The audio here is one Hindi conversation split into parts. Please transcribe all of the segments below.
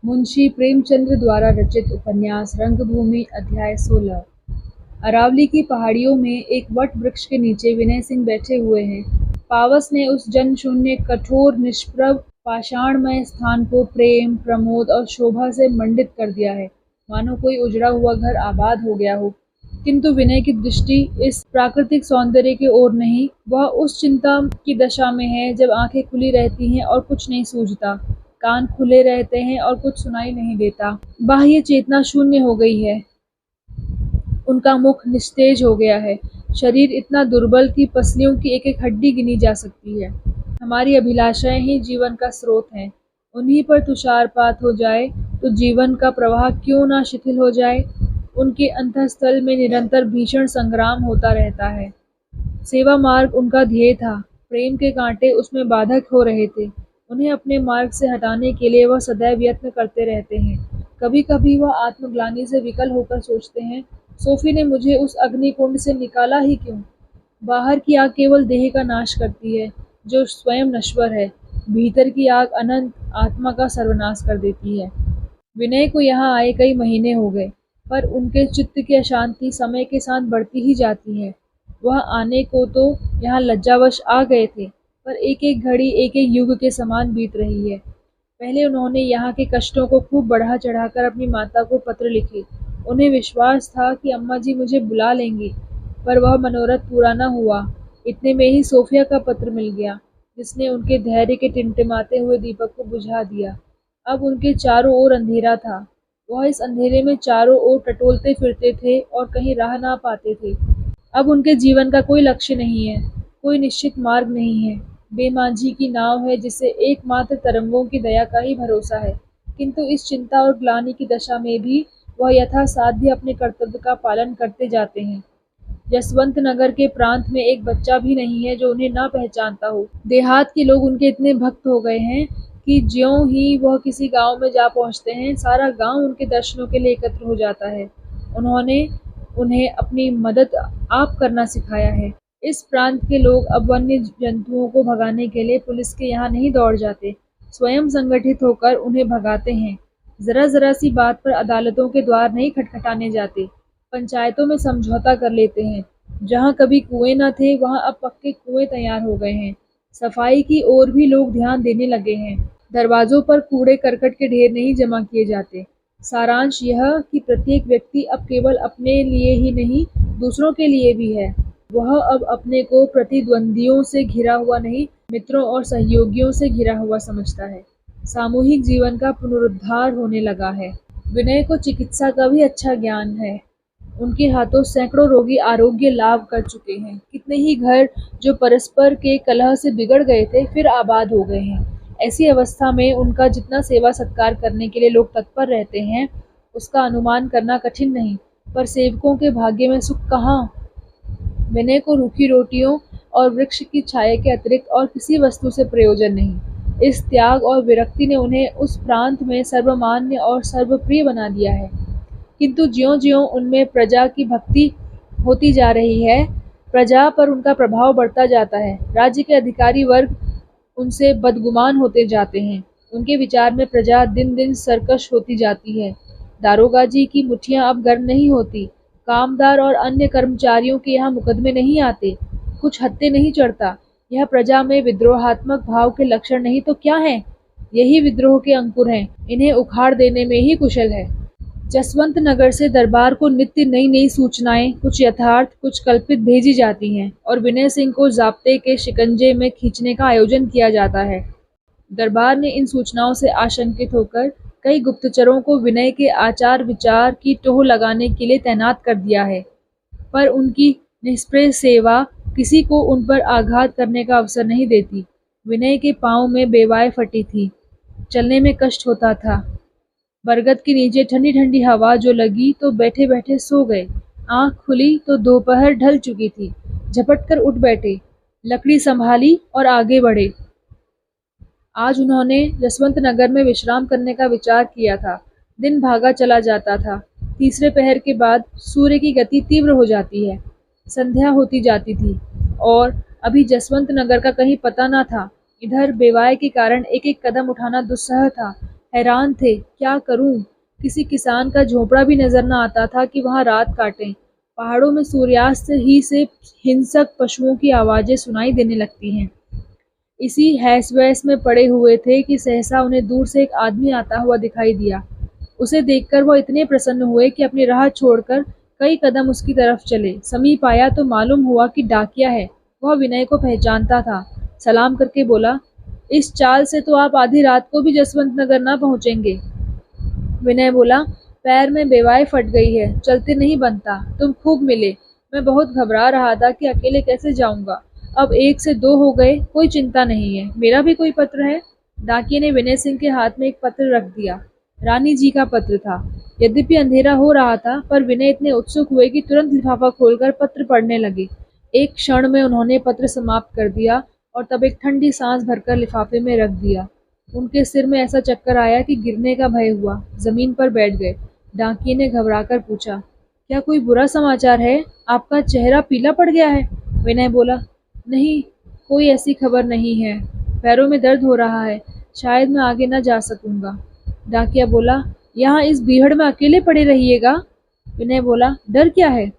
मुंशी प्रेमचंद्र द्वारा रचित उपन्यास रंगभूमि अध्याय 16। अरावली की पहाड़ियों में एक वट वृक्ष के नीचे विनय सिंह बैठे हुए हैं। पावस ने उस जनशून्य कठोर निष्प्रभ पाषाणमय स्थान को प्रेम प्रमोद और शोभा से मंडित कर दिया है, मानो कोई उजड़ा हुआ घर आबाद हो गया हो। किंतु विनय की दृष्टि इस प्राकृतिक सौंदर्य की ओर नहीं, वह उस चिंता की दशा में है जब आंखें खुली रहती हैं और कुछ नहीं सूझता, कान खुले रहते हैं और कुछ सुनाई नहीं देता। बाह्य चेतना शून्य हो गई है, उनका मुख निस्तेज हो गया है, शरीर इतना दुर्बल कि पसलियों की एक-एक हड्डी गिनी जा सकती है। हमारी अभिलाषाएं ही जीवन का स्रोत हैं, उन्हीं पर तुषारपात हो जाए तो जीवन का प्रवाह क्यों ना शिथिल हो जाए। उनके अंतःस्थल में निरंतर भीषण संग्राम होता रहता है। सेवा मार्ग उनका ध्येय था, प्रेम के कांटे उसमें बाधक हो रहे थे। उन्हें अपने मार्ग से हटाने के लिए वह सदैव यत्न करते रहते हैं। कभी-कभी वह आत्मग्लानि से विकल होकर सोचते हैं, सोफी ने मुझे उस अग्निकुंड से निकाला ही क्यों? बाहर की आग केवल देह का नाश करती है, जो स्वयं नश्वर है। भीतर की आग अनंत आत्मा का सर्वनाश कर देती है। विनय को यहाँ आए कई महीने हो गए, पर उनके चित्त की अशांति समय के साथ बढ़ती ही जाती है। वह आने को तो यहाँ लज्जावश आ गए थे, पर एक-एक घड़ी एक-एक युग के समान बीत रही है। पहले उन्होंने यहाँ के कष्टों को खूब बढ़ा-चढ़ाकर अपनी माता को पत्र लिखे। उन्हें विश्वास था कि अम्मा जी मुझे बुला लेंगी, पर वह मनोरथ पूरा न हुआ। इतने में ही सोफिया का पत्र मिल गया, जिसने उनके धैर्य के टिमटिमाते हुए दीपक को बुझा दिया। अब उनके चारों ओर अंधेरा था। वह इस अंधेरे में चारों ओर टटोलते फिरते थे और कहीं राह ना पाते थे। अब उनके जीवन का कोई लक्ष्य नहीं है, कोई निश्चित मार्ग नहीं है। बेमांझी की नाव है जिसे एकमात्र तरंगों की दया का ही भरोसा है। किंतु इस चिंता और ग्लानि की दशा में भी वह यथासाध्य अपने कर्तव्य का पालन करते जाते हैं। जसवंत नगर के प्रांत में एक बच्चा भी नहीं है जो उन्हें ना पहचानता हो। देहात के लोग उनके इतने भक्त हो गए हैं कि ज्यों ही वह किसी गांव में जा पहुंचते हैं, सारा गांव उनके दर्शनों के लिए एकत्र हो जाता है। उन्होंने उन्हें अपनी मदद आप करना सिखाया है। इस प्रांत के लोग अब वन्य जंतुओं को भगाने के लिए पुलिस के यहाँ नहीं दौड़ जाते, स्वयं संगठित होकर उन्हें भगाते हैं। जरा-जरा सी बात पर अदालतों के द्वार नहीं खटखटाने जाते, पंचायतों में समझौता कर लेते हैं। जहाँ कभी कुएं न थे, वहाँ अब पक्के कुएं तैयार हो गए हैं। सफाई की ओर भी लोग ध्यान देने लगे हैं। दरवाजों पर कूड़े करकट के ढेर नहीं जमा किए जाते। सारांश यह कि प्रत्येक व्यक्ति अब केवल अपने लिए ही नहीं, दूसरों के लिए भी है। वह अब अपने को प्रतिद्वंदियों से घिरा हुआ नहीं, मित्रों और सहयोगियों से घिरा हुआ समझता है। सामूहिक जीवन का पुनरुद्धार होने लगा है। विनय को चिकित्सा का भी अच्छा ज्ञान है। उनके हाथों सैकड़ों रोगी आरोग्य लाभ कर चुके हैं। कितने ही घर जो परस्पर के कलह से बिगड़ गए थे, फिर आबाद हो गए हैं। ऐसी अवस्था में उनका जितना सेवा सत्कार करने के लिए लोग तत्पर रहते हैं, उसका अनुमान करना कठिन नहीं। पर सेवकों के भाग्य में सुख कहाँ? विनय को रूखी रोटियों और वृक्ष की छाया के अतिरिक्त और किसी वस्तु से प्रयोजन नहीं। इस त्याग और विरक्ति ने उन्हें उस प्रांत में सर्वमान्य और सर्वप्रिय बना दिया है। किंतु ज्यों-ज्यों उनमें प्रजा की भक्ति होती जा रही है, प्रजा पर उनका प्रभाव बढ़ता जाता है। राज्य के अधिकारी वर्ग उनसे बदगुमान होते जाते हैं। उनके विचार में प्रजा दिन-दिन सरकश होती जाती है। दारोगा जी की मुठियाँ अब गर्म नहीं होती। कामदार और अन्य कर्मचारियों के यहाँ मुकदमे नहीं आते। कुछ हत्थे नहीं चढ़ता। यह प्रजा में विद्रोहात्मक भाव के लक्षण नहीं तो क्या हैं? यही विद्रोह के अंकुर हैं। इन्हें उखाड़ देने में ही कुशल है। जसवंत नगर से दरबार को नित्य नई-नई सूचनाएं, कुछ यथार्थ, कुछ कल्पित भेजी जाती हैं और विनय सिंह को ज़ाब्ते के शिकंजे में खींचने का आयोजन किया जाता है। दरबार ने इन सूचनाओं से आशंकित होकर कई गुप्तचरों को विनय के आचार-विचार की टोह लगाने के लिए तैनात कर दिया है, पर उनकी निष्प्रय सेवा किसी को उन पर आघात करने का अवसर नहीं देती। विनय के पाँव में बेवाएँ फटी थीं, चलने में कष्ट होता था। बरगद के नीचे ठंडी-ठंडी हवा जो लगी तो बैठे-बैठे सो गए। आँख खुली तो दोपहर ढल चुकी थी। झपट कर उठ बैठे, लकड़ी संभाली और आगे बढ़े। आज उन्होंने जसवंत नगर में विश्राम करने का विचार किया था। दिन भागा चला जाता था। तीसरे पहर के बाद सूर्य की गति तीव्र हो जाती है। संध्या होती जाती थी और अभी जसवंत नगर का कहीं पता न था। इधर बेवाए के कारण एक-एक कदम उठाना दुस्सह था। हैरान थे, क्या करूं? किसी किसान का झोपड़ा भी नजर न आता था कि वहां रात काटें। पहाड़ों में सूर्यास्त ही से हिंसक पशुओं की आवाजें सुनाई देने लगती हैं। इसी हैस-वैस में पड़े हुए थे कि सहसा उन्हें दूर से एक आदमी आता हुआ दिखाई दिया। उसे देखकर वह इतने प्रसन्न हुए कि अपनी राह छोड़कर कई कदम उसकी तरफ चले। समीप आया तो मालूम हुआ कि डाकिया है। वह विनय को पहचानता था। सलाम करके बोला, इस चाल से तो आप आधी रात को भी जसवंत नगर ना पहुंचेंगे। विनय बोला, पैर में बेवाई फट गई है, चलते नहीं बनता। तुम खूब मिले। मैं बहुत घबरा रहा था कि अकेले कैसे जाऊंगा। अब 1 से 2 हो गए, कोई चिंता नहीं है। मेरा भी कोई पत्र है? डाकिये ने विनय सिंह के हाथ में एक पत्र रख दिया। रानी जी का पत्र था। यद्यपि अंधेरा हो रहा था, पर विनय इतने उत्सुक हुए कि तुरंत लिफाफा खोलकर पत्र पढ़ने लगे। एक क्षण में उन्होंने पत्र समाप्त कर दिया और तब एक ठंडी सांस भरकर लिफाफे में रख दिया। उनके सिर में ऐसा चक्कर आया कि गिरने का भय हुआ। जमीन पर बैठ गए। डाकिये ने घबराकर पूछा, क्या कोई बुरा समाचार है? आपका चेहरा पीला पड़ गया है। विनय बोला, नहीं, कोई ऐसी खबर नहीं है। पैरों में दर्द हो रहा है, शायद मैं आगे न जा सकूंगा। डाकिया बोला, यहाँ इस भीड़ में अकेले पड़े रहिएगा? विनय बोला, डर क्या है?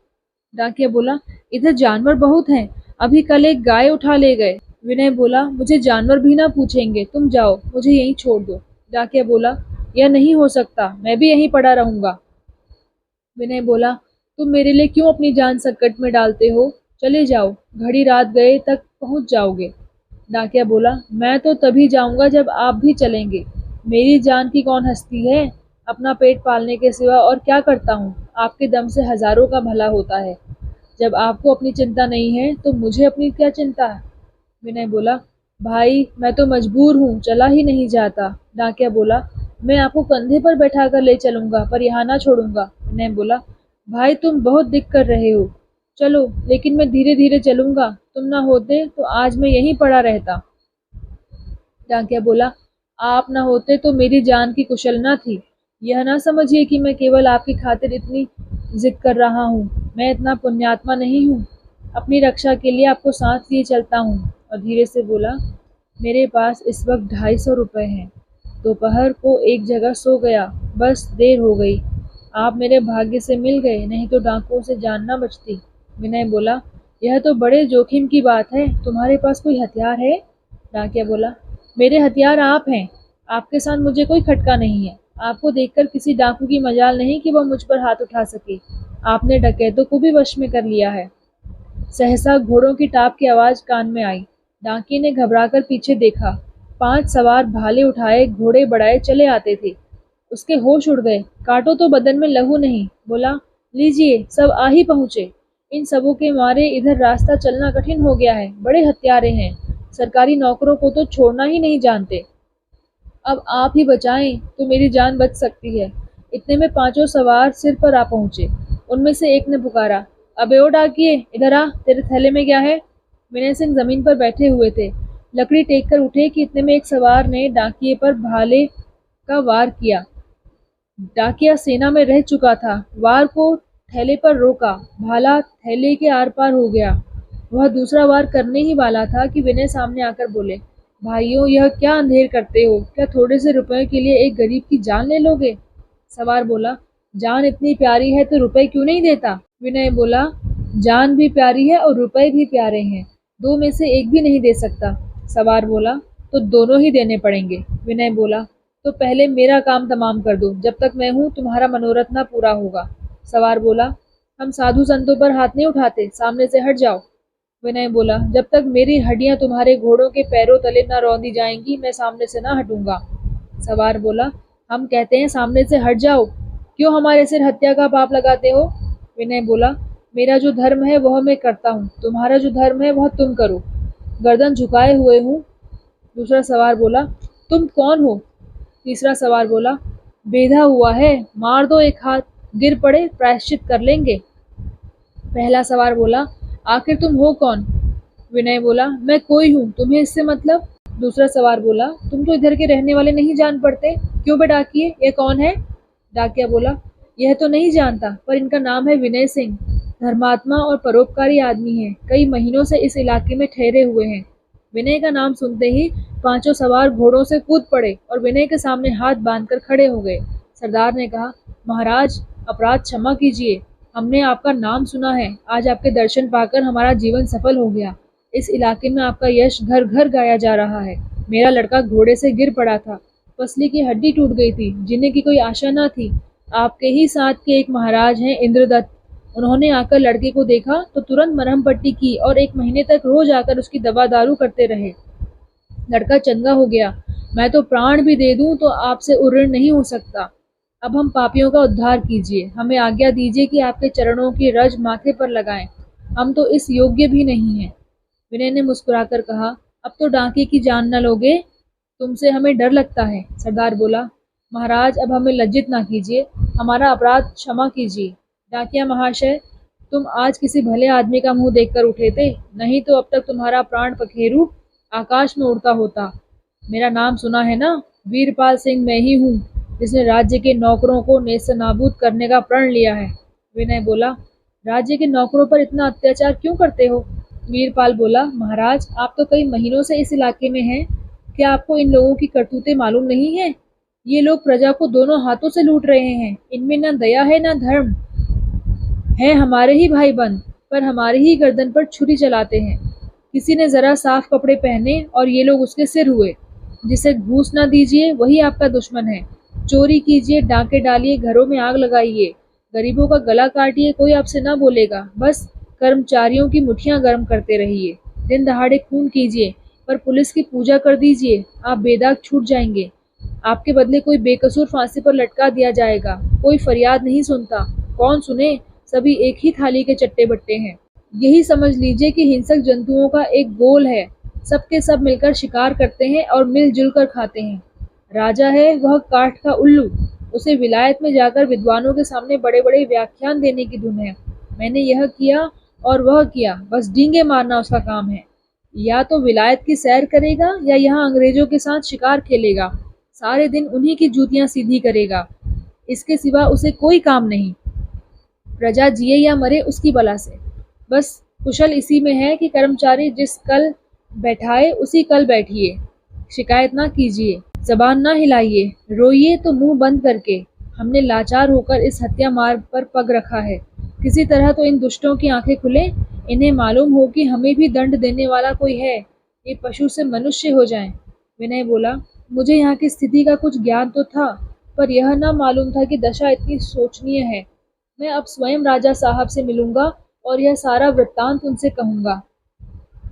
डाकिया बोला, इधर जानवर बहुत हैं, अभी कल एक गाय उठा ले गए। विनय बोला, मुझे जानवर भी ना पूछेंगे, तुम जाओ, मुझे यहीं छोड़ दो। डाकिया बोला, यह नहीं हो सकता, मैं भी यहीं पड़ा रहूंगा। विनय बोला, तुम मेरे लिए क्यों अपनी जान संकट में डालते हो? चले जाओ, घड़ी रात गए तक पहुंच जाओगे। डाकिया बोला, मैं तो तभी जाऊंगा जब आप भी चलेंगे। मेरी जान की कौन हस्ती है? अपना पेट पालने के सिवा और क्या करता हूँ? आपके दम से हजारों का भला होता है। जब आपको अपनी चिंता नहीं है तो मुझे अपनी क्या चिंता है? विनय बोला, भाई मैं तो मजबूर हूँ, चला ही नहीं जाता। डाकिया बोला, मैं आपको कंधे पर बैठा कर ले चलूंगा, पर यहाँ ना छोड़ूंगा। विनय बोला, भाई तुम बहुत दिक कर रहे हो, चलो, लेकिन मैं धीरे धीरे चलूंगा। तुम ना होते तो आज मैं यहीं पड़ा रहता। डाकिया बोला, आप न होते तो मेरी जान की कुशल न थी। यह ना समझिए कि मैं केवल आपकी खातिर इतनी जिद कर रहा हूँ। मैं इतना पुण्यात्मा नहीं हूँ। अपनी रक्षा के लिए आपको साथ लिए चलता हूँ। और धीरे से बोला, मेरे पास इस वक्त 250 रुपए हैं। दोपहर को एक जगह सो गया, बस देर हो गई। आप मेरे भाग्य से मिल गए, नहीं तो डाकुओं से जान न बचती। विनय बोला, यह तो बड़े जोखिम की बात है। तुम्हारे पास कोई हथियार है? डाकिया बोला, मेरे हथियार आप हैं। आपके साथ मुझे कोई खटका नहीं है। आपको देखकर किसी डाकू की मजाल नहीं कि वह मुझ पर हाथ उठा सके। आपने डकैतों को भी वश में कर लिया है। सहसा घोड़ों की टाप की आवाज कान में आई। डाकिये ने घबराकर पीछे देखा। 5 सवार भाले उठाए घोड़े बढ़ाए चले आते थे। उसके होश उड़ गए। काटो तो बदन में लहू नहीं। बोला, लीजिए, सब आ ही पहुंचे। इन सबों के मारे इधर रास्ता चलना कठिन हो गया है। बड़े हत्यारे हैं। सरकारी नौकरों को तो छोड़ना ही नहीं जानते। अब आप ही बचाएं तो मेरी जान बच सकती है। इतने में 5 सवार सिर पर आ पहुंचे। उनमें से एक ने पुकारा, अबे ओ डाकिये, इधर आ, तेरे थैले में क्या है? विनय सिंह जमीन पर बैठे हुए थे। लकड़ी टेक कर उठे कि इतने में एक सवार ने डाकिये पर भाले का वार किया। डाकिया सेना में रह चुका था। वार को थैले पर रोका। भाला थैले के आर पार हो गया। वह दूसरा वार करने ही वाला था कि विनय सामने आकर बोले, भाइयों, यह क्या अंधेर करते हो? क्या थोड़े से रुपए के लिए एक गरीब की जान ले लोगे? सवार बोला, जान इतनी प्यारी है तो रुपए क्यों नहीं देता? विनय बोला, जान भी प्यारी है और रुपए भी प्यारे हैं, दो में से एक भी नहीं दे सकता। सवार बोला, तो दोनों ही देने पड़ेंगे। विनय बोला, तो पहले मेरा काम तमाम कर दो, जब तक मैं हूँ तुम्हारा मनोरथ ना पूरा होगा। सवार बोला, हम साधु संतों पर हाथ नहीं उठाते, सामने से हट जाओ। विनय बोला, जब तक मेरी हड्डियां तुम्हारे घोड़ों के पैरों तले न रौंदी जाएंगी, मैं सामने से ना हटूंगा। सवार बोला, हम कहते हैं सामने से हट जाओ, क्यों हमारे सिर हत्या का पाप लगाते हो? विनय बोला, मेरा जो धर्म है वह मैं करता हूँ, तुम्हारा जो धर्म है वह तुम करो। गर्दन झुकाए हुए हूँ। दूसरा सवार बोला, तुम कौन हो? तीसरा सवार बोला, बेधा हुआ है, मार दो एक हाथ, गिर पड़े प्रायश्चित कर लेंगे। पहला सवार बोला, आखिर तुम हो कौन? विनय बोला, मैं कोई हूँ, तुम्हें इससे मतलब? दूसरा सवार बोला, तुम तो इधर के रहने वाले नहीं जान पड़ते, क्यों बे डाकिये, ये कौन है? डाकिया बोला, यह तो नहीं जानता, पर इनका नाम है विनय सिंह। धर्मात्मा और परोपकारी आदमी है। कई महीनों से इस इलाके में ठहरे हुए हैं। विनय का नाम सुनते ही पांचों सवार घोड़ों से कूद पड़े और विनय के सामने हाथ बांधकर खड़े हो गए। सरदार ने कहा, महाराज, अपराध क्षमा कीजिए। हमने आपका नाम सुना है। आज आपके दर्शन पाकर हमारा जीवन सफल हो गया। इस इलाके में आपका यश घर घर गाया जा रहा है। मेरा लड़का घोड़े से गिर पड़ा था, पसली की हड्डी टूट गई थी, जीने की कोई आशा न थी। आपके ही साथ के एक महाराज हैं, इंद्रदत्त। उन्होंने आकर लड़के को देखा तो तुरंत मरहम पट्टी की और 1 महीने तक रोज आकर उसकी दवा दारू करते रहे। लड़का चंगा हो गया। मैं तो प्राण भी दे दूं तो आपसे ऋण नहीं हो सकता। अब हम पापियों का उद्धार कीजिए। हमें आज्ञा दीजिए कि आपके चरणों की रज माथे पर लगाएं। हम तो इस योग्य भी नहीं हैं। विनय ने मुस्कुराकर कहा, अब तो डांके की जान न लोगे? तुमसे हमें डर लगता है। सरदार बोला, महाराज, अब हमें लज्जित ना कीजिए। हमारा अपराध क्षमा कीजिए। डाकिया महाशय, तुम आज किसी भले आदमी का मुंह देखकर उठे थे, नहीं तो अब तक तुम्हारा प्राण पखेरु आकाश में उड़ता होता। मेरा नाम सुना है ना? वीरपाल सिंह मैं ही हूँ, जिसने राज्य के नौकरों को नेस्तनाबूद करने का प्रण लिया है। विनय बोला, राज्य के नौकरों पर इतना अत्याचार क्यों करते हो? वीरपाल बोला, महाराज, आप तो कई महीनों से इस इलाके में हैं। क्या आपको इन लोगों की करतूतें मालूम नहीं है? ये लोग प्रजा को दोनों हाथों से लूट रहे हैं। इनमें न दया है न धर्म है। हमारे ही भाई बंद, पर हमारे ही गर्दन पर छुरी चलाते हैं। किसी ने जरा साफ कपड़े पहने और ये लोग उसके सिर हुए। जिसे घूस ना दीजिए वही आपका दुश्मन है। चोरी कीजिए, डांके डालिए, घरों में आग लगाइए, गरीबों का गला काटिए, कोई आपसे ना बोलेगा। बस कर्मचारियों की मुठियां गर्म करते रहिए। दिन दहाड़े खून कीजिए, पर पुलिस की पूजा कर दीजिए, आप बेदाग छूट जाएंगे। आपके बदले कोई बेकसूर फांसी पर लटका दिया जाएगा। कोई फरियाद नहीं सुनता। कौन सुने? सभी एक ही थाली के चट्टे बट्टे हैं। यही समझ लीजिए कि हिंसक जंतुओं का एक गोल है। सबके सब मिलकर शिकार करते हैं और मिलजुल कर खाते हैं। राजा है वह काठ का उल्लू। उसे विलायत में जाकर विद्वानों के सामने बड़े बड़े व्याख्यान देने की धुन है। मैंने यह किया और वह किया, बस डींगे मारना उसका काम है। या तो विलायत की सैर करेगा या यहाँ अंग्रेजों के साथ शिकार खेलेगा। सारे दिन उन्हीं की जूतियां सीधी करेगा। इसके सिवा उसे कोई काम नहीं। प्रजा जिए या मरे उसकी बला से। बस कुशल इसी में है कि कर्मचारी जिस कल बैठाए उसी कल बैठिए। शिकायत ना कीजिए, जबान ना हिलाइए, रोइए तो मुंह बंद करके। हमने लाचार होकर इस हत्या मार्ग पर पग रखा है। किसी तरह तो इन दुष्टों की आंखें खुले, इन्हें मालूम हो कि हमें भी दंड देने वाला कोई है। ये पशु से मनुष्य हो जाएं। विनय बोला, मुझे यहाँ की स्थिति का कुछ ज्ञान तो था, पर यह ना मालूम था कि दशा इतनी शोचनीय है। मैं अब स्वयं राजा साहब से मिलूंगा और यह सारा वृत्तांत उनसे कहूंगा।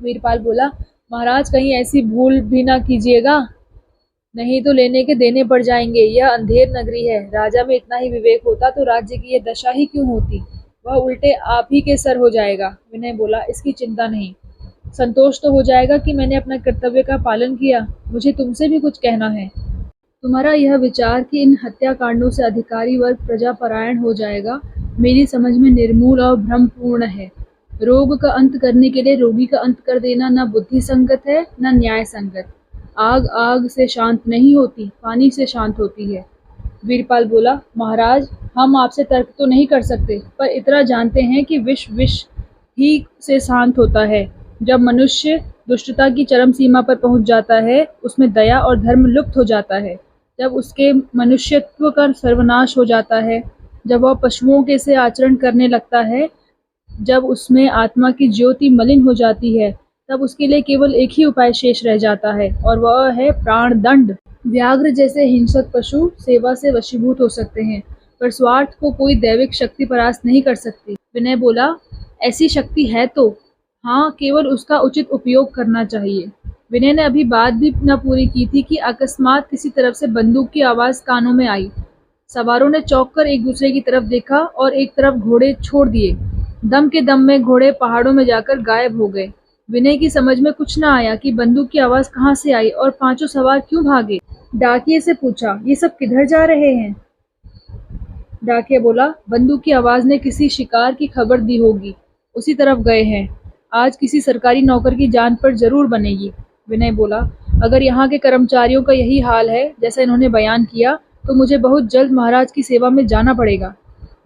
वीरपाल बोला, महाराज, कहीं ऐसी भूल भी ना कीजिएगा, नहीं तो लेने के देने पड़ जाएंगे। यह अंधेर नगरी है। राजा में इतना ही विवेक होता तो राज्य की यह दशा ही क्यों होती। वह उल्टे आप ही के सर हो जाएगा। विनय बोला, इसकी चिंता नहीं। संतोष तो हो जाएगा कि मैंने अपना कर्तव्य का पालन किया। मुझे तुमसे भी कुछ कहना है। तुम्हारा यह विचार कि इन हत्याकांडों से अधिकारी वर्ग प्रजापरायण हो जाएगा, मेरी समझ में निर्मूल और भ्रमपूर्ण है। रोग का अंत करने के लिए रोगी का अंत कर देना न बुद्धि संगत है न न्याय संगत। आग आग से शांत नहीं होती, पानी से शांत होती है। वीरपाल बोला, महाराज, हम आपसे तर्क तो नहीं कर सकते, पर इतना जानते हैं कि विष विष ही से शांत होता है। जब मनुष्य दुष्टता की चरम सीमा पर पहुंच जाता है, उसमें दया और धर्म लुप्त हो जाता है। जब उसके मनुष्यत्व का सर्वनाश हो जाता है, जब वह पशुओं के से आचरण करने लगता है, जब उसमें आत्मा की ज्योति मलिन हो जाती है, तब उसके लिए केवल एक ही उपाय शेष रह जाता है, और वह है प्राण दंड। व्याघ्र जैसे हिंसक पशु सेवा से वशीभूत हो सकते हैं, पर स्वार्थ को कोई दैविक शक्ति परास्त नहीं कर सकती। विनय बोला, ऐसी शक्ति है तो हाँ, केवल उसका उचित उपयोग करना चाहिए। विनय ने अभी बात भी न पूरी की थी कि अकस्मात किसी तरफ से बंदूक की आवाज कानों में आई। सवारों ने चौंक कर एक दूसरे की तरफ देखा और एक तरफ घोड़े छोड़ दिए। दम के दम में घोड़े पहाड़ों में जाकर गायब हो गए। विनय की समझ में कुछ न आया कि बंदूक की आवाज कहाँ से आई और पांचों सवार क्यों भागे। डाकिये से पूछा, ये सब किधर जा रहे हैं? डाकिया बोला, बंदूक की आवाज ने किसी शिकार की खबर दी होगी, उसी तरफ गए हैं। आज किसी सरकारी नौकर की जान पर जरूर बनेगी। विनय बोला, अगर यहाँ के कर्मचारियों का यही हाल है जैसा इन्होंने बयान किया, तो मुझे बहुत जल्द महाराज की सेवा में जाना पड़ेगा।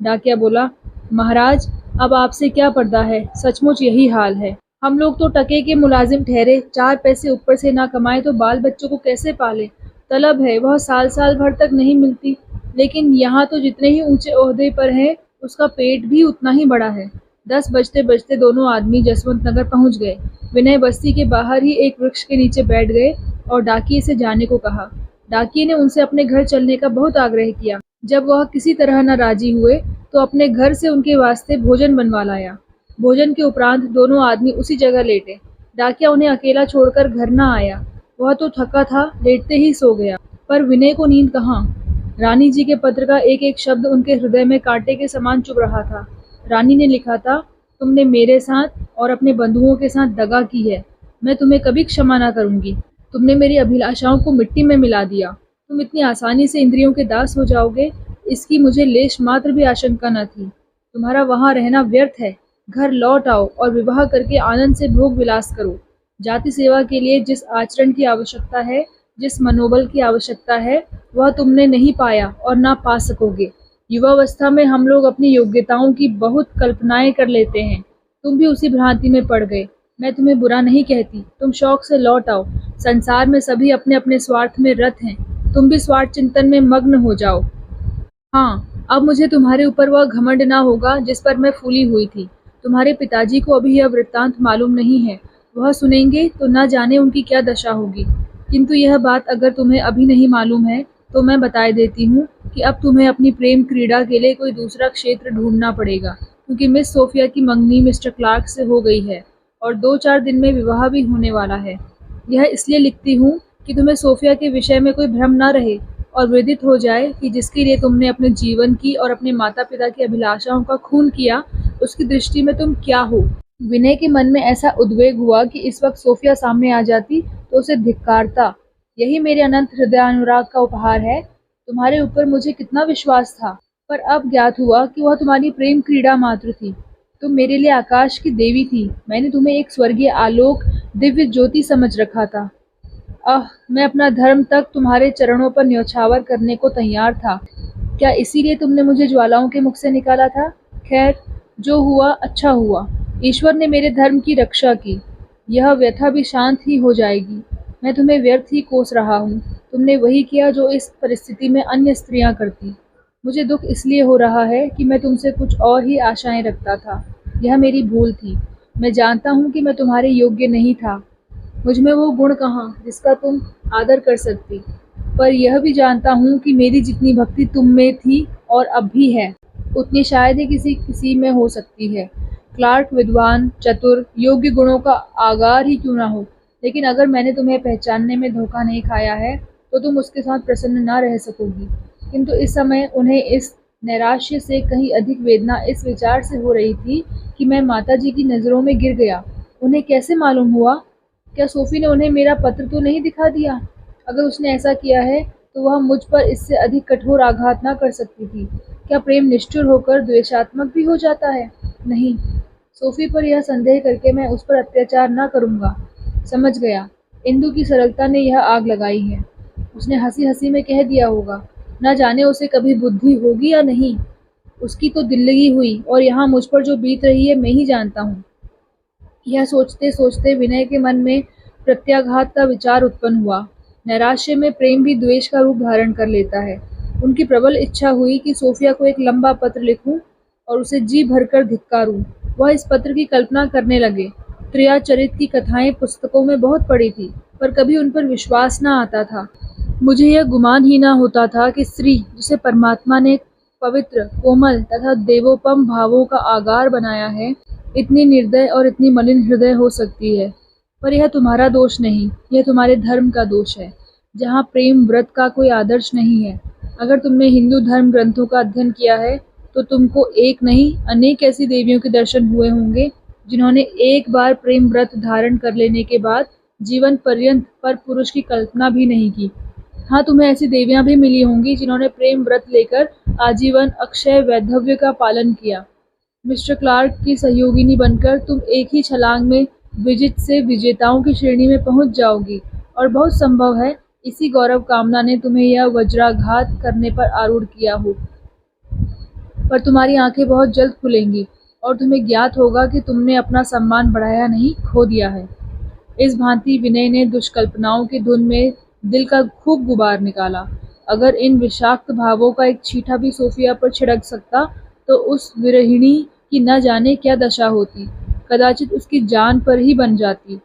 डाकिया बोला, महाराज, अब आपसे क्या पर्दा है, सचमुच यही हाल है। हम लोग तो टके के मुलाजिम ठहरे, 4 पैसे ऊपर से ना कमाए तो बाल बच्चों को कैसे पाले। तलब है वह साल साल भर तक नहीं मिलती, लेकिन यहाँ तो जितने ही ऊंचे ओहदे पर है उसका पेट भी उतना ही बड़ा है। 10 बजते बजते दोनों आदमी जसवंत नगर पहुंच गए। विनय बस्ती के बाहर ही एक वृक्ष के नीचे बैठ गए और डाकिये से जाने को कहा। डाकिये ने उनसे अपने घर चलने का बहुत आग्रह किया। जब वह किसी तरह न राजी हुए तो अपने घर से उनके वास्ते भोजन बनवा लाया। भोजन के उपरांत दोनों आदमी उसी जगह लेटे। डाकिया उन्हें अकेला छोड़कर घर न आया। वह तो थका था, लेटते ही सो गया। पर विनय को नींद कहाँ। रानी जी के पत्र का एक एक शब्द उनके हृदय में कांटे के समान चुभ रहा था। रानी ने लिखा था, तुमने मेरे साथ और अपने बंधुओं के साथ दगा की है। मैं तुम्हें कभी क्षमा न करूंगी। तुमने मेरी अभिलाषाओं को मिट्टी में मिला दिया। तुम इतनी आसानी से इंद्रियों के दास हो जाओगे, इसकी मुझे लेश मात्र भी आशंका न थी। तुम्हारा वहां रहना व्यर्थ है। घर लौट आओ और विवाह करके आनंद से भोग विलास करो। जाति सेवा के लिए जिस आचरण की आवश्यकता है, जिस मनोबल की आवश्यकता है, वह तुमने नहीं पाया और ना पा सकोगे। युवावस्था में हम लोग अपनी योग्यताओं की बहुत कल्पनाएं कर लेते हैं। तुम भी उसी भ्रांति में पड़ गए। मैं तुम्हें बुरा नहीं कहती, तुम शौक से लौट आओ। संसार में सभी अपने अपने स्वार्थ में रत हैं। तुम भी स्वार्थ चिंतन में मग्न हो जाओ। हाँ, अब मुझे तुम्हारे ऊपर वह घमंड ना होगा जिस पर मैं फूली हुई थी। तुम्हारे पिताजी को अभी यह वृत्तांत मालूम नहीं है। वह सुनेंगे तो न जाने उनकी क्या दशा होगी। किंतु यह बात अगर तुम्हें अभी नहीं मालूम है तो मैं बताए देती हूँ कि अब तुम्हें अपनी प्रेम क्रीड़ा के लिए कोई दूसरा क्षेत्र ढूंढना पड़ेगा, क्योंकि मिस सोफिया की मंगनी मिस्टर क्लार्क से हो गई है और 2-4 दिन में विवाह भी होने वाला है। यह इसलिए लिखती हूँ कि तुम्हें सोफिया के विषय में कोई भ्रम न रहे और विदित हो जाए कि जिसके लिए तुमने अपने जीवन की और अपने माता पिता की अभिलाषाओं का खून किया, उसकी दृष्टि में तुम क्या हो। विनय के मन में ऐसा उद्वेग हुआ कि इस वक्त सोफिया सामने आ जाती तो उसे धिक्कारता। यही मेरे अनंत हृदयानुराग का उपहार है। तुम्हारे ऊपर मुझे कितना विश्वास था, पर अब ज्ञात हुआ कि वह तुम्हारी प्रेम क्रीड़ा मात्र थी। तुम मेरे लिए आकाश की देवी थी। मैंने तुम्हें एक स्वर्गीय आलोक, दिव्य ज्योति समझ रखा था। मैं अपना धर्म तक तुम्हारे चरणों पर न्यौछावर करने को तैयार था। क्या इसीलिए तुमने मुझे ज्वालाओं के मुख से निकाला था? खैर, जो हुआ अच्छा हुआ। ईश्वर ने मेरे धर्म की रक्षा की। यह व्यथा भी शांत ही हो जाएगी। मैं तुम्हें व्यर्थ ही कोस रहा हूँ। तुमने वही किया जो इस परिस्थिति में अन्य स्त्रियां करती। मुझे दुख इसलिए हो रहा है कि मैं तुमसे कुछ और ही आशाएं रखता था। यह मेरी भूल थी। मैं जानता हूँ कि मैं तुम्हारे योग्य नहीं था। मुझमें वो गुण कहाँ जिसका तुम आदर कर सकती। पर यह भी जानता हूँ कि मेरी जितनी भक्ति तुम में थी और अब भी है, उतनी शायद ही किसी किसी में हो सकती है। क्लार्क विद्वान, चतुर, योग्य गुणों का आगार ही क्यों ना हो, लेकिन अगर मैंने तुम्हें पहचानने में धोखा नहीं खाया है तो तुम उसके साथ प्रसन्न ना रह सकोगी। किंतु इस समय उन्हें इस नैराश्य से कहीं अधिक वेदना इस विचार से हो रही थी कि मैं माताजी की नज़रों में गिर गया। उन्हें कैसे मालूम हुआ? क्या सोफी ने उन्हें मेरा पत्र तो नहीं दिखा दिया? अगर उसने ऐसा किया है तो वह मुझ पर इससे अधिक कठोर आघात ना कर सकती थी। क्या प्रेम निष्ठुर होकर द्वेषात्मक भी हो जाता है? नहीं, सोफी पर यह संदेह करके मैं उस पर अत्याचार ना करूँगा। समझ गया, इंदु की सरलता ने यह आग लगाई है। उसने हंसी हंसी में कह दिया होगा, न जाने उसे कभी बुद्धि होगी या नहीं। उसकी तो दिल्लगी हुई और यहाँ मुझ पर जो बीत रही है मैं ही जानता हूँ। यह सोचते सोचते विनय के मन में प्रत्याघात का विचार उत्पन्न हुआ। नैराश्य में प्रेम भी द्वेष का रूप धारण कर लेता है। उनकी प्रबल इच्छा हुई कि सोफिया को एक लंबा पत्र लिखूं और उसे जी भरकर धिक्कारूं। वह इस पत्र की कल्पना करने लगे। त्रियाचरित की कथाएं पुस्तकों में बहुत पढ़ी थी, पर कभी उन पर विश्वास न आता था। मुझे यह गुमान ही न होता था कि स्त्री, जिसे परमात्मा ने पवित्र, कोमल तथा देवोपम भावों का आगार बनाया है, इतनी निर्दय और इतनी मलिन हृदय हो सकती है। पर यह तुम्हारा दोष नहीं, यह तुम्हारे धर्म का दोष है, जहाँ प्रेम व्रत का कोई आदर्श नहीं है। अगर तुमने हिंदू धर्म ग्रंथों का अध्ययन किया है तो तुमको एक नहीं अनेक ऐसी देवियों के दर्शन हुए होंगे जिन्होंने एक बार प्रेम व्रत धारण कर लेने के बाद जीवन पर्यंत पर पुरुष की कल्पना भी नहीं की। हाँ, तुम्हें ऐसी देवियां भी मिली होंगी जिन्होंने प्रेम व्रत लेकर आजीवन अक्षय वैधव्य का पालन किया। मिस्टर क्लार्क की सहयोगिनी बनकर तुम एक ही छलांग में विजित से विजेताओं की श्रेणी में पहुंच जाओगी, और बहुत संभव है इसी गौरव कामना ने तुम्हें यह वज्राघात करने पर आरूढ़ किया हो। पर तुम्हारी आंखें बहुत जल्द खुलेंगी और तुम्हें ज्ञात होगा कि तुमने अपना सम्मान बढ़ाया नहीं, खो दिया है। इस भांति विनय ने दुष्कल्पनाओं की धुन में दिल का खूब गुबार निकाला। अगर इन विषाक्त भावों का एक छींटा भी सोफिया पर छिड़क सकता तो उस विरहिणी की न जाने क्या दशा होती, कदाचित उसकी जान पर ही बन जाती।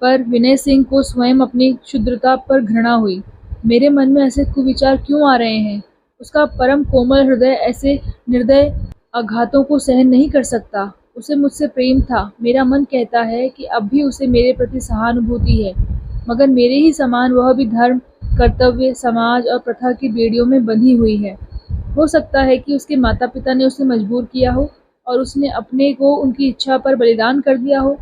पर विनय सिंह को स्वयं अपनी क्षुद्रता पर घृणा हुई। मेरे मन में ऐसे कुविचार क्यों आ रहे हैं? उसका परम कोमल हृदय ऐसे निर्दय आघातों को सहन नहीं कर सकता। उसे मुझसे प्रेम था। मेरा मन कहता है कि अब भी उसे मेरे प्रति सहानुभूति है, मगर मेरे ही समान वह भी धर्म, कर्तव्य, समाज और प्रथा की बेड़ियों में बंधी हुई है। हो सकता है कि उसके माता-पिता ने उसे मजबूर किया हो और उसने अपने को उनकी इच्छा पर बलिदान कर दिया हो।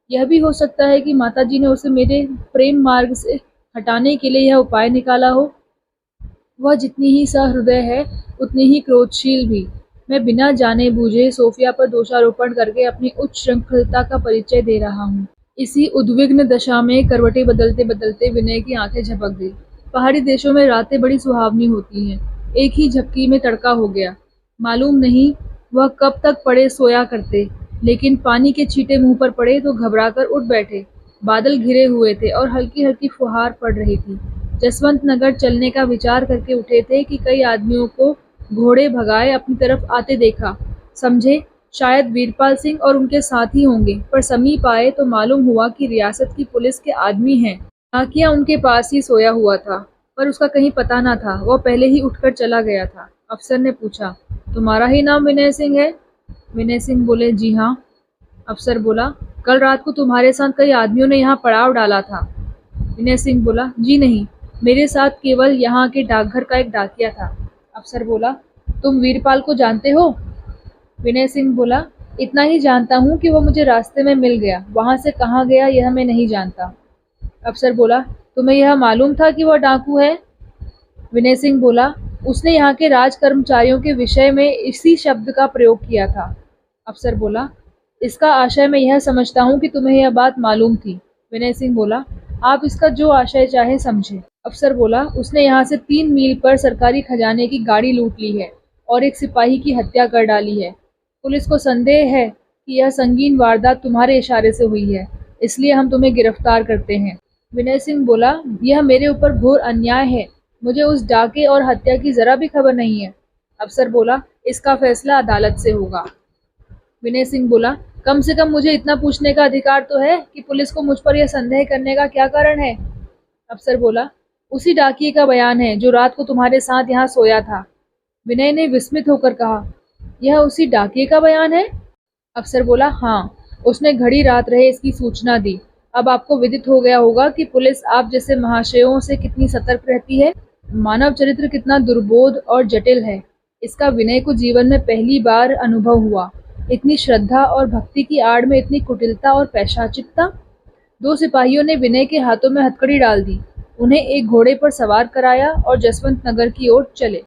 यह भी हो सकता है कि माताजी ने उसे मेरे प्रेम मार्ग से हटाने के लिए यह उपाय निकाला हो। वह जितनी ही सहृदय है, उतनी ही क्रोधशील भी। मैं बिना जाने-बूझे सोफिया पर दोषारोपण करके अपनी उच्च श्रृंखलता का परिचय दे रहा हूँ। इसी उद्विग्न दशा में करवटें बदलते-बदलते विनय की आंखें झपक गईं। पहाड़ी देशों में रातें बड़ी सुहावनी होती हैं। एक ही झपकी में तड़का हो गया। मालूम नहीं वह कब तक पड़े सोया करते, लेकिन पानी के छींटे मुंह पर पड़े तो घबराकर उठ बैठे। बादल घिरे हुए थे और हल्की-हल्की फुहार पड़ रही थी। जसवंत नगर चलने का विचार करके उठे थे कि कई आदमियों को घोड़े भगाए अपनी तरफ आते देखा। समझे शायद वीरपाल सिंह और उनके साथी होंगे, पर समीप आए तो मालूम हुआ कि रियासत की पुलिस के आदमी हैं। डाकिया उनके पास ही सोया हुआ था, पर उसका कहीं पता न था। वह पहले ही उठकर चला गया था। अफसर ने पूछा, तुम्हारा ही नाम विनय सिंह है? विनय सिंह बोले, जी हाँ। अफसर बोला, कल रात को तुम्हारे साथ कई आदमियों ने यहाँ पड़ाव डाला था? विनय सिंह बोला, जी नहीं, मेरे साथ केवल यहाँ के डाकघर का एक डाकिया था। अफसर बोला, तुम वीरपाल को जानते हो? विनय सिंह बोला, इतना ही जानता हूँ कि वो मुझे रास्ते में मिल गया, वहाँ से कहाँ गया यह मैं नहीं जानता। अफसर बोला, तुम्हें यह मालूम था कि वह डाकू है? विनय सिंह बोला, उसने यहाँ के राज कर्मचारियों के विषय में इसी शब्द का प्रयोग किया था। अफसर बोला, इसका आशय मैं यह समझता हूँ कि तुम्हें यह बात मालूम थी। विनय सिंह बोला, आप इसका जो आशय चाहे समझे। अफसर बोला, उसने यहाँ से 3 मील पर सरकारी खजाने की गाड़ी लूट ली है और एक सिपाही की हत्या कर डाली है। पुलिस को संदेह है कि यह संगीन वारदात तुम्हारे इशारे से हुई है, इसलिए हम तुम्हें गिरफ्तार करते हैं। विनय सिंह बोला, यह मेरे ऊपर घोर अन्याय है। मुझे उस डाके और हत्या की जरा भी खबर नहीं है। अफसर बोला, इसका फैसला अदालत से होगा। विनय सिंह बोला, कम से कम मुझे इतना पूछने का अधिकार तो है कि पुलिस को मुझ पर यह संदेह करने का क्या कारण है? अफसर बोला, उसी डाकिये का बयान है जो रात को तुम्हारे साथ यहाँ सोया था। विनय ने विस्मित होकर कहा, यह उसी डाकिये का बयान है? अफसर बोला, हाँ, उसने घड़ी रात रहे इसकी सूचना दी। अब आपको विदित हो गया होगा कि पुलिस आप जैसे महाशयों से कितनी सतर्क रहती है। मानव चरित्र कितना दुर्बोध और जटिल है, इसका विनय को जीवन में पहली बार अनुभव हुआ। इतनी श्रद्धा और भक्ति की आड़ में इतनी कुटिलता और पैशाचिकता। 2 सिपाहियों ने विनय के हाथों में हथकड़ी डाल दी, उन्हें एक घोड़े पर सवार कराया और जसवंत नगर की ओर चले।